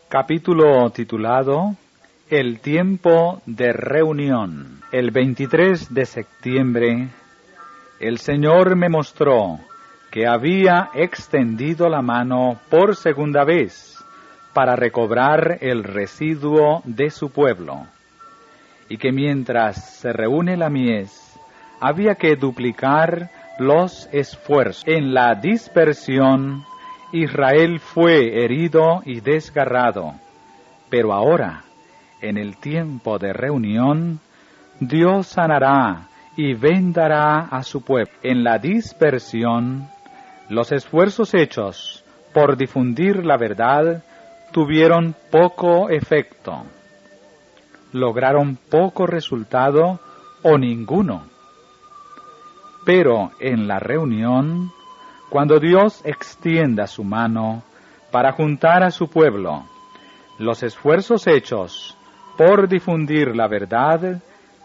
Capítulo titulado El tiempo de reunión. El 23 de septiembre, el Señor me mostró que había extendido la mano por segunda vez para recobrar el residuo de su pueblo, y que mientras se reúne la mies, había que duplicar los esfuerzos. En la dispersión, Israel fue herido y desgarrado, pero ahora, en el tiempo de reunión, Dios sanará y vendará a su pueblo. En la dispersión, los esfuerzos hechos por difundir la verdad tuvieron poco efecto, lograron poco resultado o ninguno. Pero en la reunión, cuando Dios extienda su mano para juntar a su pueblo, los esfuerzos hechos por difundir la verdad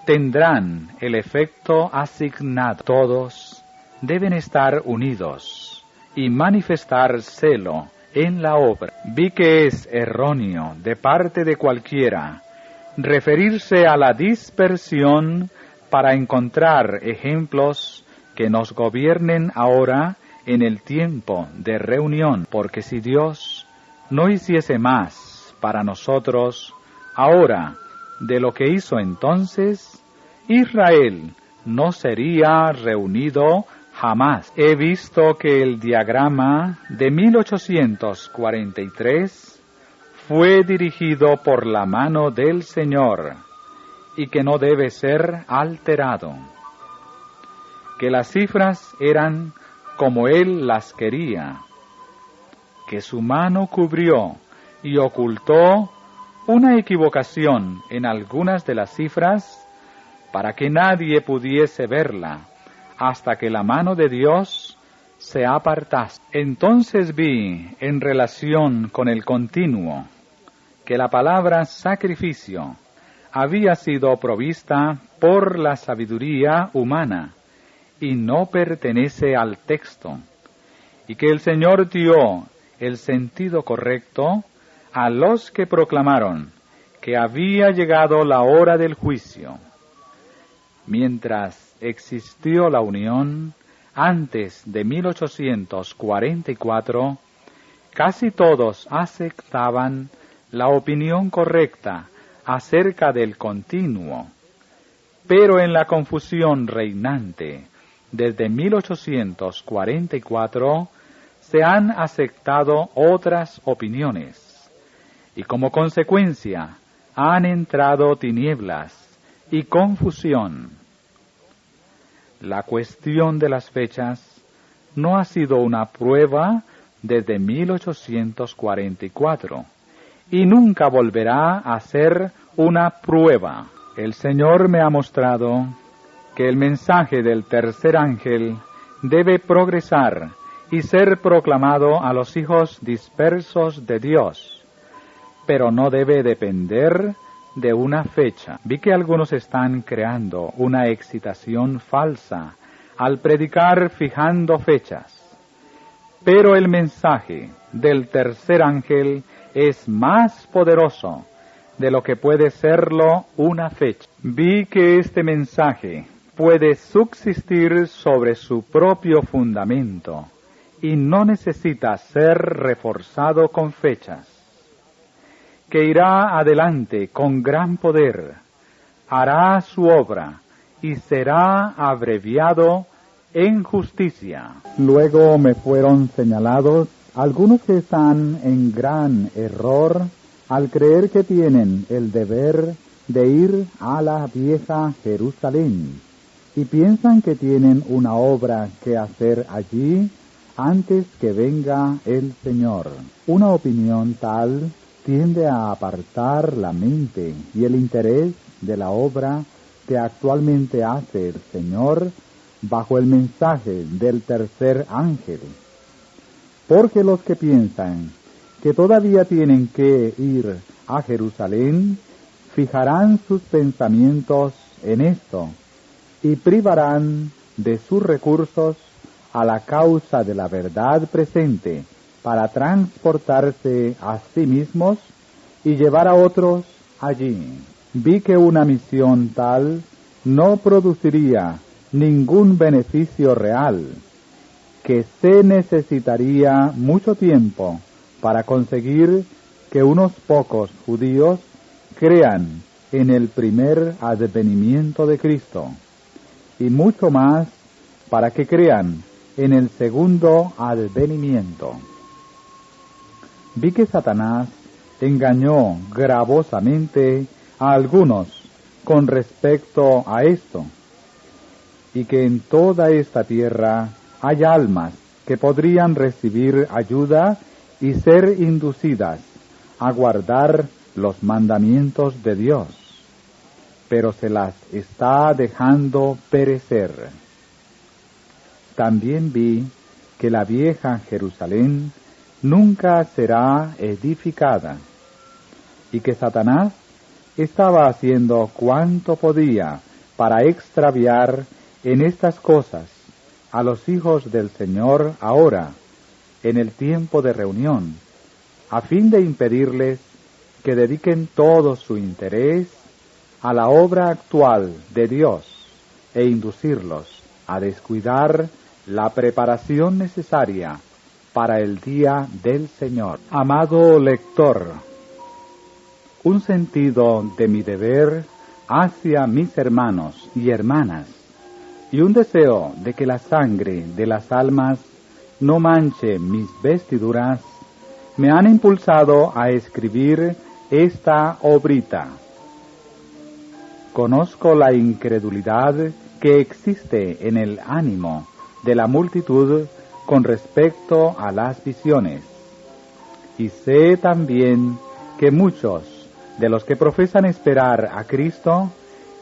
tendrán el efecto asignado. Todos deben estar unidos y manifestar celo en la obra. Vi que es erróneo de parte de cualquiera referirse a la dispersión para encontrar ejemplos que nos gobiernen ahora en el tiempo de reunión, porque si Dios no hiciese más para nosotros ahora de lo que hizo entonces, Israel no sería reunido jamás. He visto que el diagrama de 1843 fue dirigido por la mano del Señor y que no debe ser alterado, que las cifras eran como Él las quería, que su mano cubrió y ocultó una equivocación en algunas de las cifras para que nadie pudiese verla hasta que la mano de Dios se apartase. Entonces vi, en relación con el continuo, que la palabra sacrificio había sido provista por la sabiduría humana y no pertenece al texto, y que el Señor dio el sentido correcto a los que proclamaron que había llegado la hora del juicio. Mientras existió la unión, antes de 1844, casi todos aceptaban la opinión correcta acerca del continuo, pero en la confusión reinante desde 1844 se han aceptado otras opiniones, y como consecuencia han entrado tinieblas y confusión. La cuestión de las fechas no ha sido una prueba desde 1844, y nunca volverá a ser una prueba. El Señor me ha mostrado que el mensaje del tercer ángel debe progresar y ser proclamado a los hijos dispersos de Dios, pero no debe depender de una fecha. Vi que algunos están creando una excitación falsa al predicar fijando fechas, pero el mensaje del tercer ángel es más poderoso de lo que puede serlo una fecha. Vi que este mensaje puede subsistir sobre su propio fundamento y no necesita ser reforzado con fechas, que irá adelante con gran poder, hará su obra y será abreviado en justicia. Luego me fueron señalados algunos que están en gran error al creer que tienen el deber de ir a la vieja Jerusalén, y piensan que tienen una obra que hacer allí antes que venga el Señor. Una opinión tal tiende a apartar la mente y el interés de la obra que actualmente hace el Señor bajo el mensaje del tercer ángel. Porque los que piensan que todavía tienen que ir a Jerusalén, fijarán sus pensamientos en esto, y privarán de sus recursos a la causa de la verdad presente para transportarse a sí mismos y llevar a otros allí. Vi que una misión tal no produciría ningún beneficio real, que se necesitaría mucho tiempo para conseguir que unos pocos judíos crean en el primer advenimiento de Cristo, y mucho más para que crean en el segundo advenimiento. Vi que Satanás engañó gravosamente a algunos con respecto a esto, y que en toda esta tierra hay almas que podrían recibir ayuda y ser inducidas a guardar los mandamientos de Dios, pero se las está dejando perecer. También vi que la vieja Jerusalén nunca será edificada, y que Satanás estaba haciendo cuanto podía para extraviar en estas cosas a los hijos del Señor ahora, en el tiempo de reunión, a fin de impedirles que dediquen todo su interés a la obra actual de Dios e inducirlos a descuidar la preparación necesaria para el día del Señor. Amado lector, un sentido de mi deber hacia mis hermanos y hermanas, y un deseo de que la sangre de las almas no manche mis vestiduras, me han impulsado a escribir esta obrita. Conozco la incredulidad que existe en el ánimo de la multitud con respecto a las visiones, y sé también que muchos de los que profesan esperar a Cristo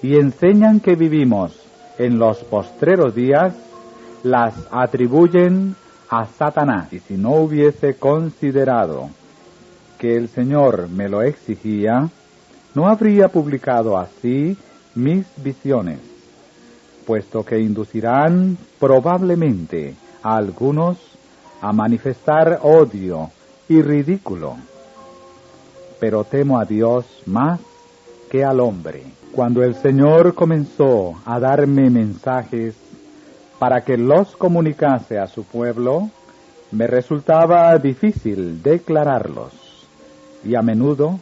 y enseñan que vivimos en los postreros días, las atribuyen a Satanás. Y si no hubiese considerado que el Señor me lo exigía, no habría publicado así mis visiones, puesto que inducirán probablemente a algunos a manifestar odio y ridículo. Pero temo a Dios más que al hombre. Cuando el Señor comenzó a darme mensajes para que los comunicase a su pueblo, me resultaba difícil declararlos, y a menudo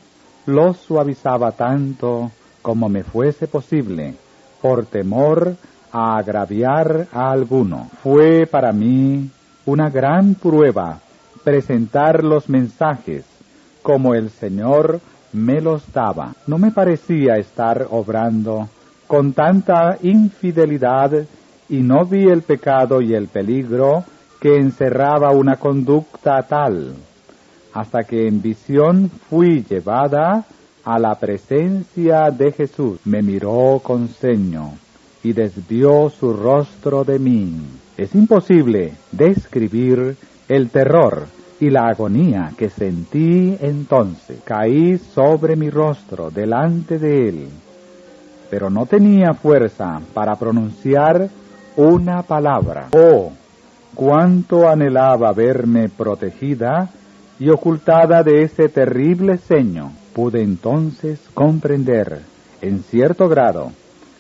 los suavizaba tanto como me fuese posible, por temor a agraviar a alguno. Fue para mí una gran prueba presentar los mensajes como el Señor me los daba. No me parecía estar obrando con tanta infidelidad, y no vi el pecado y el peligro que encerraba una conducta tal, hasta que en visión fui llevada a la presencia de Jesús. Me miró con ceño y desvió su rostro de mí. Es imposible describir el terror y la agonía que sentí entonces. Caí sobre mi rostro delante de él, pero no tenía fuerza para pronunciar una palabra. Oh, cuánto anhelaba verme protegida y ocultada de ese terrible ceño. Pude entonces comprender, en cierto grado,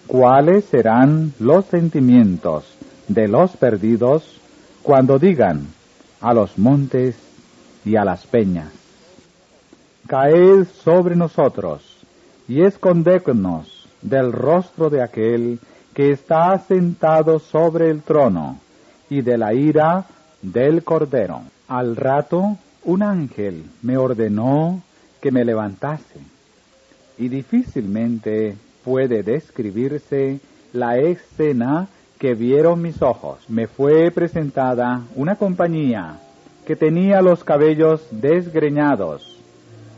cuáles serán los sentimientos de los perdidos cuando digan a los montes y a las peñas: caed sobre nosotros y escondednos del rostro de aquel que está sentado sobre el trono y de la ira del Cordero. Al rato, un ángel me ordenó que me levantase, y difícilmente puede describirse la escena que vieron mis ojos. Me fue presentada una compañía que tenía los cabellos desgreñados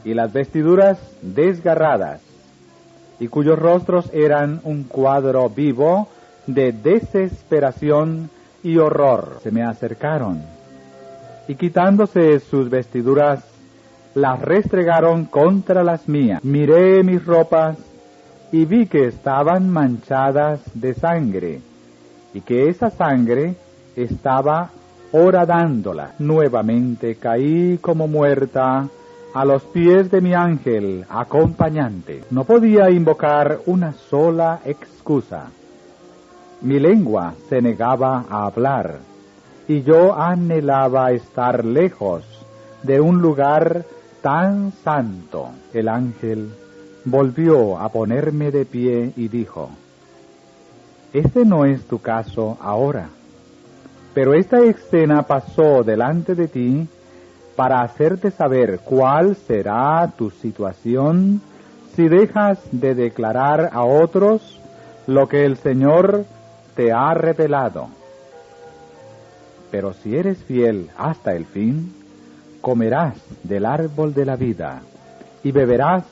y las vestiduras desgarradas, y cuyos rostros eran un cuadro vivo de desesperación y horror. Se me acercaron, y quitándose sus vestiduras, las restregaron contra las mías. Miré mis ropas, y vi que estaban manchadas de sangre, y que esa sangre estaba horadándola. Nuevamente caí como muerta a los pies de mi ángel acompañante. No podía invocar una sola excusa. Mi lengua se negaba a hablar, y yo anhelaba estar lejos de un lugar tan santo. El ángel volvió a ponerme de pie y dijo: este no es tu caso ahora, pero esta escena pasó delante de ti para hacerte saber cuál será tu situación si dejas de declarar a otros lo que el Señor te ha revelado. Pero si eres fiel hasta el fin, comerás del árbol de la vida y beberás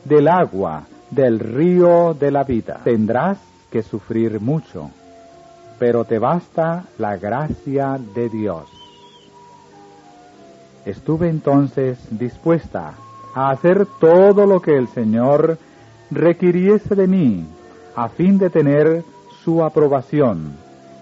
del agua del río de la vida. Tendrás que sufrir mucho, pero te basta la gracia de Dios. Estuve entonces dispuesta a hacer todo lo que el Señor requiriese de mí, a fin de tener su aprobación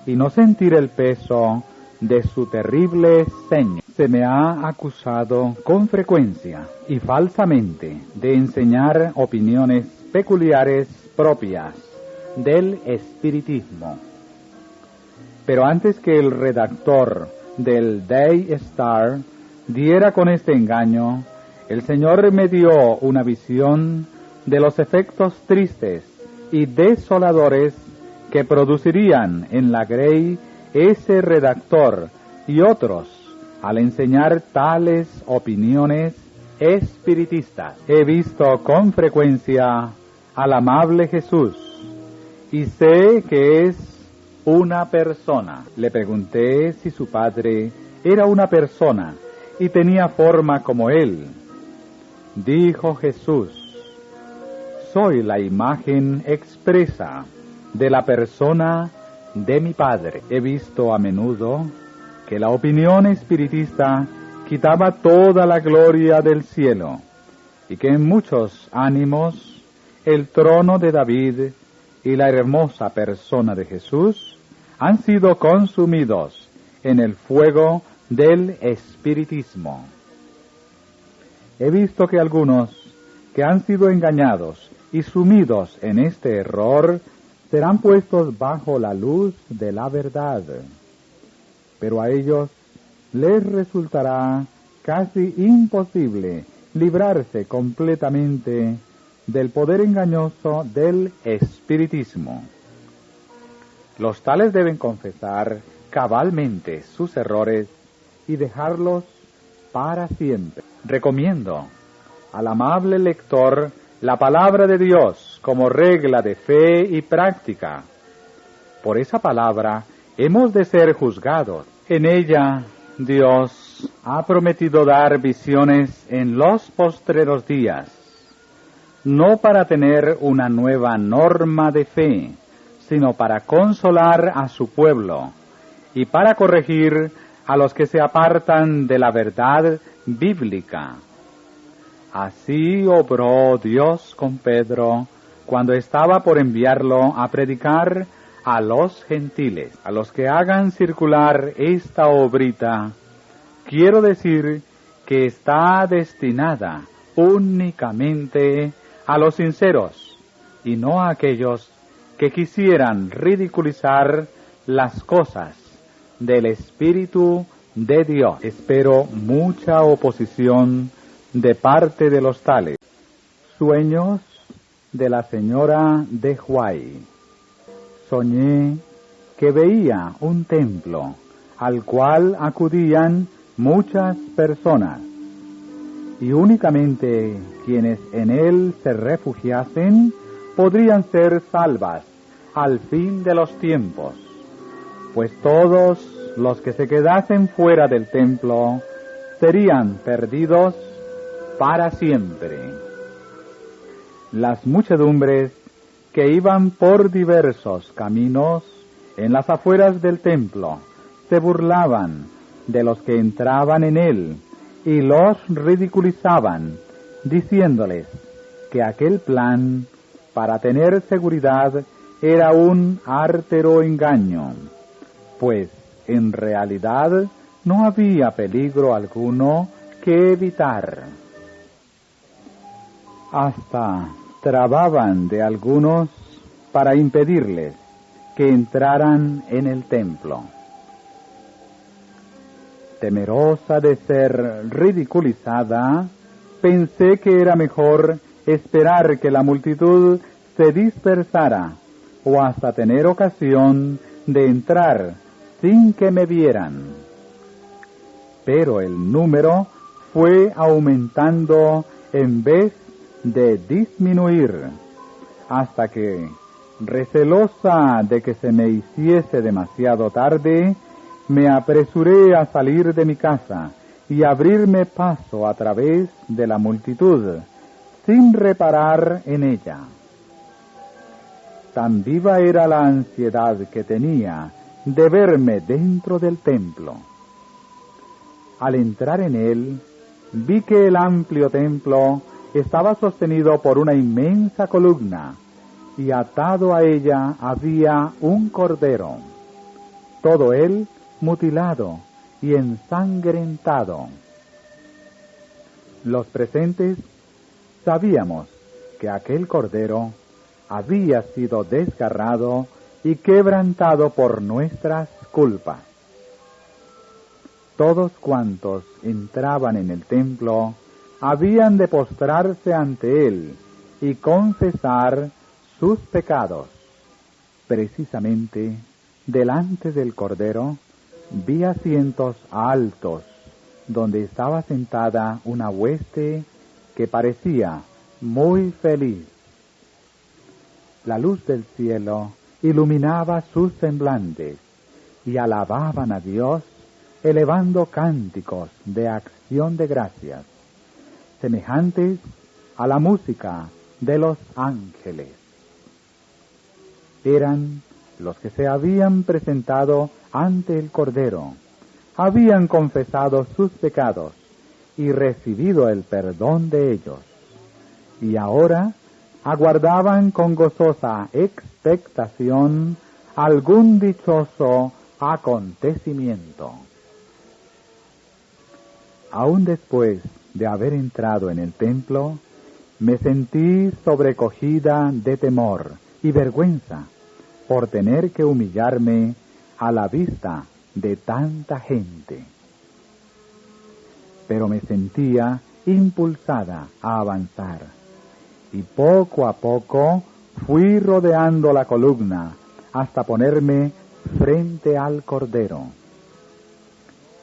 y no sentir el peso de su terrible seño. Se me ha acusado con frecuencia y falsamente de enseñar opiniones peculiares propias del espiritismo. Pero antes que el redactor del Day Star diera con este engaño, el Señor me dio una visión de los efectos tristes y desoladores que producirían en la Grey ese redactor y otros al enseñar tales opiniones espiritistas. He visto con frecuencia al amable Jesús y sé que es una persona. Le pregunté si su padre era una persona y tenía forma como él. Dijo Jesús: soy la imagen expresa de la persona de mi Padre. He visto a menudo que la opinión espiritista quitaba toda la gloria del cielo y que en muchos ánimos el trono de David y la hermosa persona de Jesús han sido consumidos en el fuego del espiritismo. He visto que algunos que han sido engañados y sumidos en este error serán puestos bajo la luz de la verdad, pero a ellos les resultará casi imposible librarse completamente del poder engañoso del espiritismo. Los tales deben confesar cabalmente sus errores y dejarlos para siempre. Recomiendo al amable lector la palabra de Dios como regla de fe y práctica. Por esa palabra hemos de ser juzgados. En ella Dios ha prometido dar visiones en los postreros días, no para tener una nueva norma de fe, sino para consolar a su pueblo y para corregir a los que se apartan de la verdad bíblica. Así obró Dios con Pedro cuando estaba por enviarlo a predicar a los gentiles. A los que hagan circular esta obrita, quiero decir que está destinada únicamente a los sinceros y no a aquellos que quisieran ridiculizar las cosas del Espíritu de Dios. Espero mucha oposición de parte de los tales. Sueños de la señora de Huay. Soñé que veía un templo al cual acudían muchas personas y únicamente quienes en él se refugiasen podrían ser salvas al fin de los tiempos, pues todos los que se quedasen fuera del templo serían perdidos para siempre. Las muchedumbres que iban por diversos caminos en las afueras del templo se burlaban de los que entraban en él y los ridiculizaban, diciéndoles que aquel plan para tener seguridad era un ártero engaño, pues en realidad no había peligro alguno que evitar. hasta trababan de algunos para impedirles que entraran en el templo. Temerosa de ser ridiculizada, pensé que era mejor esperar que la multitud se dispersara o hasta tener ocasión de entrar sin que me vieran. Pero el número fue aumentando en vez de disminuir, hasta que, recelosa de que se me hiciese demasiado tarde, me apresuré a salir de mi casa y abrirme paso a través de la multitud, sin reparar en ella. Tan viva era la ansiedad que tenía de verme dentro del templo. Al entrar en él, vi que el amplio templo estaba sostenido por una inmensa columna, y atado a ella había un cordero, todo él mutilado y ensangrentado. Los presentes sabíamos que aquel cordero había sido desgarrado y quebrantado por nuestras culpas. Todos cuantos entraban en el templo habían de postrarse ante él y confesar sus pecados. Precisamente delante del cordero vi asientos altos donde estaba sentada una hueste que parecía muy feliz. La luz del cielo iluminaba sus semblantes y alababan a Dios elevando cánticos de acción de gracias, semejantes a la música de los ángeles. Eran los que se habían presentado ante el Cordero, habían confesado sus pecados y recibido el perdón de ellos, y ahora aguardaban con gozosa expectación algún dichoso acontecimiento. Aún después de haber entrado en el templo, me sentí sobrecogida de temor y vergüenza por tener que humillarme a la vista de tanta gente. Pero me sentía impulsada a avanzar, y poco a poco fui rodeando la columna hasta ponerme frente al Cordero.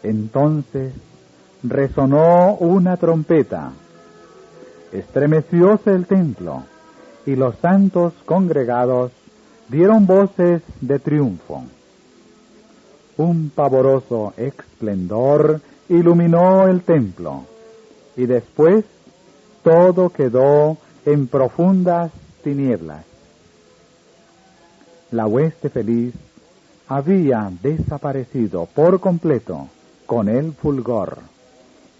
Entonces resonó una trompeta, estremecióse el templo, y los santos congregados dieron voces de triunfo. Un pavoroso esplendor iluminó el templo, y después todo quedó en profundas tinieblas. La hueste feliz había desaparecido por completo con el fulgor,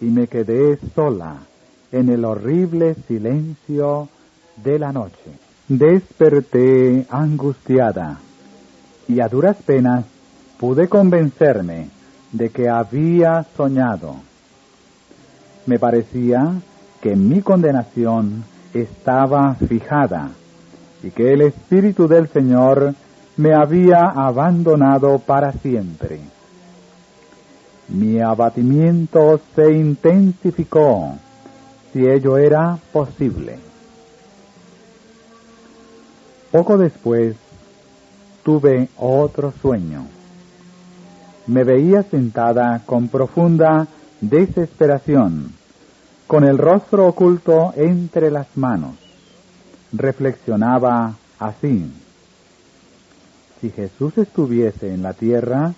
y me quedé sola en el horrible silencio de la noche. Desperté angustiada, y a duras penas pude convencerme de que había soñado. Me parecía que mi condenación estaba fijada, y que el Espíritu del Señor me había abandonado para siempre. Mi abatimiento se intensificó, si ello era posible. Poco después tuve otro sueño. Me veía sentada con profunda desesperación, con el rostro oculto entre las manos. Reflexionaba así: si Jesús estuviese en la tierra,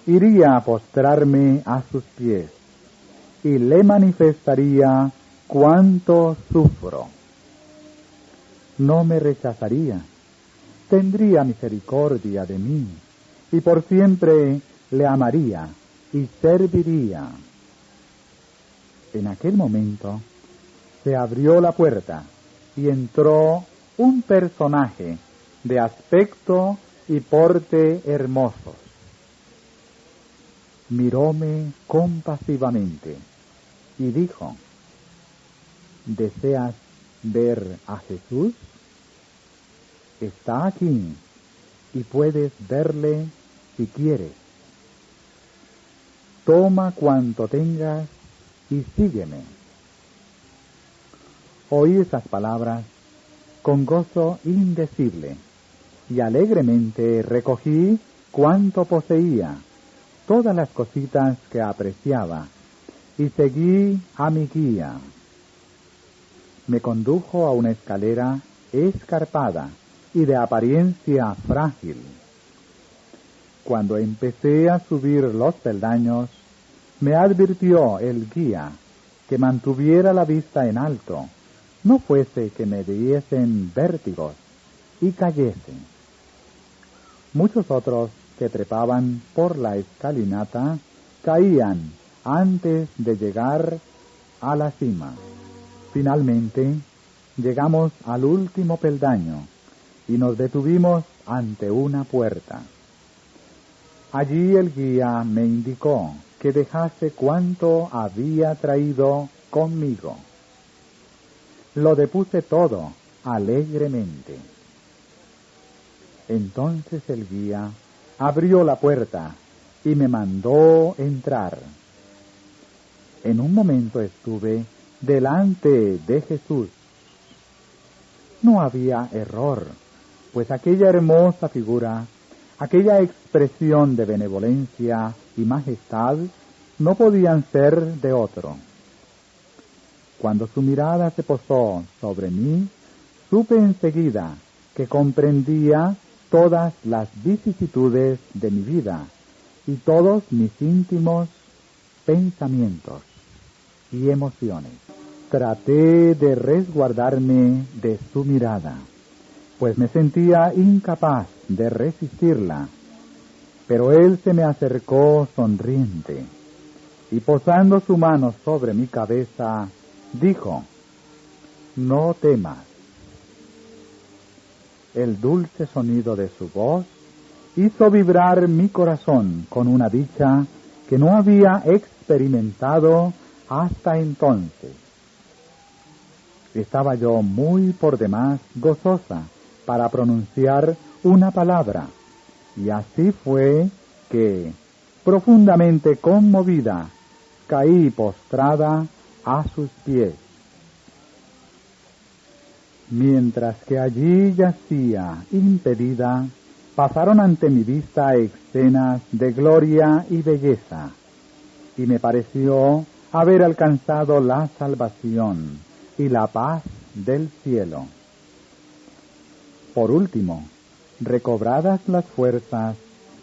iría a postrarme a sus pies y le manifestaría cuánto sufro. No me rechazaría, tendría misericordia de mí, y por siempre le amaría y serviría. En aquel momento se abrió la puerta y entró un personaje de aspecto y porte hermosos. Miróme compasivamente y dijo: ¿deseas ver a Jesús? Está aquí y puedes verle si quieres. Toma cuanto tengas y sígueme. Oí esas palabras con gozo indecible y alegremente recogí cuanto poseía, todas las cositas que apreciaba, y seguí a mi guía. Me condujo a una escalera escarpada y de apariencia frágil. Cuando empecé a subir los peldaños, me advirtió el guía que mantuviera la vista en alto, no fuese que me diesen vértigos y cayese. Muchos otros que trepaban por la escalinata caían antes de llegar a la cima. Finalmente llegamos al último peldaño y nos detuvimos ante una puerta. Allí el guía me indicó que dejase cuanto había traído conmigo. Lo depuse todo alegremente. Entonces el guía abrió la puerta y me mandó entrar. En un momento estuve delante de Jesús. No había error, pues aquella hermosa figura, aquella expresión de benevolencia y majestad no podían ser de otro. Cuando su mirada se posó sobre mí, supe enseguida que comprendía todas las vicisitudes de mi vida y todos mis íntimos pensamientos y emociones. Traté de resguardarme de su mirada, pues me sentía incapaz de resistirla, pero él se me acercó sonriente y posando su mano sobre mi cabeza, dijo: «No temas». El dulce sonido de su voz hizo vibrar mi corazón con una dicha que no había experimentado hasta entonces. Estaba yo muy por demás gozosa para pronunciar una palabra, y así fue que, profundamente conmovida, caí postrada a sus pies. Mientras que allí yacía impedida, pasaron ante mi vista escenas de gloria y belleza, y me pareció haber alcanzado la salvación y la paz del cielo. Por último, recobradas las fuerzas,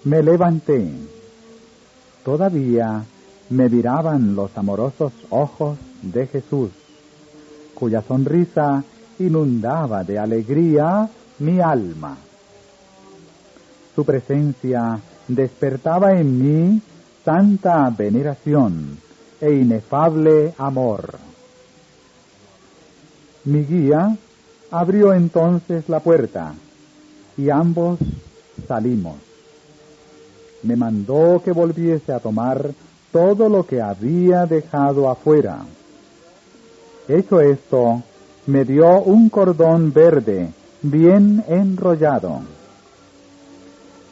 me levanté. Todavía me miraban los amorosos ojos de Jesús, cuya sonrisa inundaba de alegría mi alma. Su presencia despertaba en mí santa veneración e inefable amor. Mi guía abrió entonces la puerta y ambos salimos. Me mandó que volviese a tomar todo lo que había dejado afuera. Hecho esto, me dio un cordón verde bien enrollado.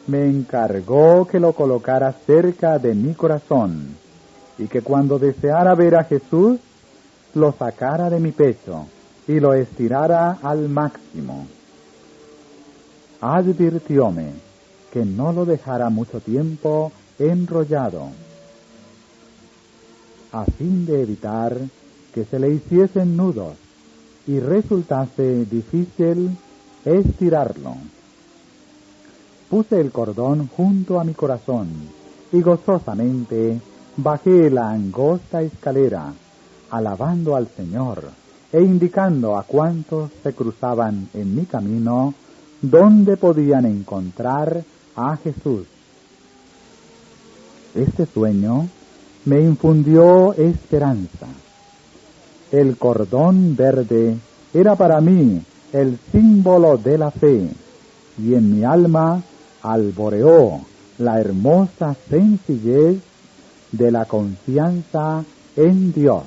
Me encargó que lo colocara cerca de mi corazón y que cuando deseara ver a Jesús, lo sacara de mi pecho y lo estirara al máximo. Advirtióme que no lo dejara mucho tiempo enrollado, a fin de evitar que se le hiciesen nudos y resultase difícil estirarlo. Puse el cordón junto a mi corazón y gozosamente bajé la angosta escalera, alabando al Señor e indicando a cuantos se cruzaban en mi camino dónde podían encontrar a Jesús. Este sueño me infundió esperanza. El cordón verde era para mí el símbolo de la fe, y en mi alma alboreó la hermosa sencillez de la confianza en Dios.